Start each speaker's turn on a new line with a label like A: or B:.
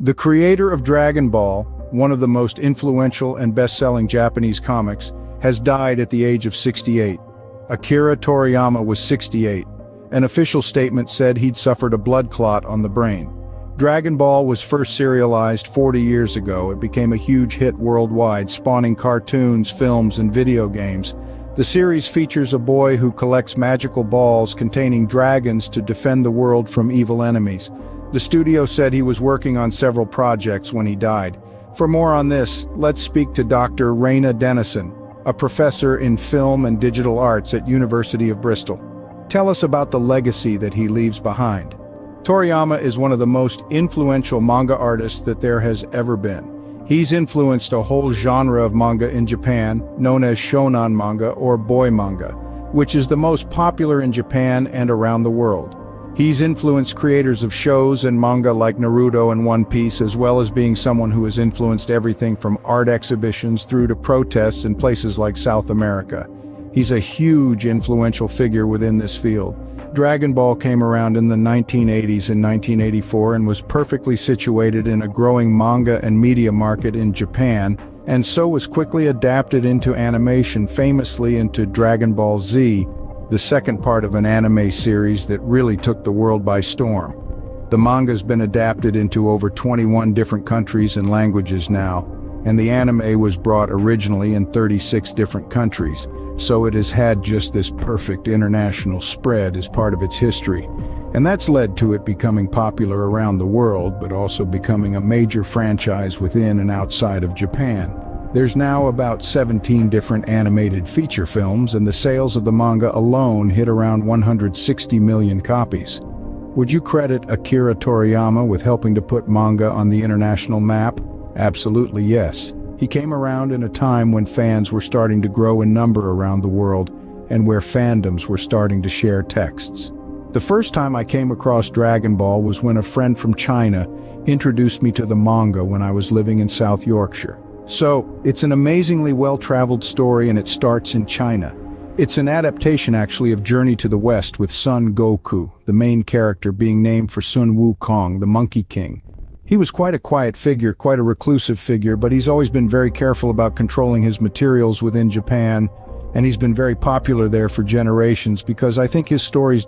A: The creator of Dragon Ball, one of the most influential and best-selling Japanese comics, has died at the age of 68. Akira Toriyama was 68. An official statement said he'd suffered a blood clot on the brain. Dragon Ball was first serialized 40 years ago. It became a huge hit worldwide, spawning cartoons, films, and video games. The series features a boy who collects magical balls containing dragons to defend the world from evil enemies. The studio said he was working on several projects when he died. For more on this, let's speak to Dr. Raina Dennison, a professor in film and digital arts at University of Bristol. Tell us about the legacy that he leaves behind. Toriyama is one of the most influential manga artists that there has ever been. He's influenced a whole genre of manga in Japan, known as shonen manga or boy manga, which is the most popular in Japan and around the world. He's influenced creators of shows and manga like Naruto and One Piece, as well as being someone who has influenced everything from art exhibitions through to protests in places like South America. He's a huge influential figure within this field. Dragon Ball came around in the 1980s and 1984 and was perfectly situated in a growing manga and media market in Japan, and so was quickly adapted into animation, famously into Dragon Ball Z, the second part of an anime series that really took the world by storm. The manga's been adapted into over 21 different countries and languages now, and the anime was brought originally in 36 different countries. So it has had just this perfect international spread as part of its history. And that's led to it becoming popular around the world, but also becoming a major franchise within and outside of Japan. There's now about 17 different animated feature films, and the sales of the manga alone hit around 160 million copies. Would you credit Akira Toriyama with helping to put manga on the international map? Absolutely yes. He came around in a time when fans were starting to grow in number around the world and where fandoms were starting to share texts. The first time I came across Dragon Ball was when a friend from China introduced me to the manga when I was living in South Yorkshire. So, it's an amazingly well-traveled story, and it starts in China. It's an adaptation actually of Journey to the West, with Son Goku, the main character, being named for Sun Wukong, the Monkey King. He was quite a quiet figure, quite a reclusive figure, but he's always been very careful about controlling his materials within Japan, and he's been very popular there for generations because I think his stories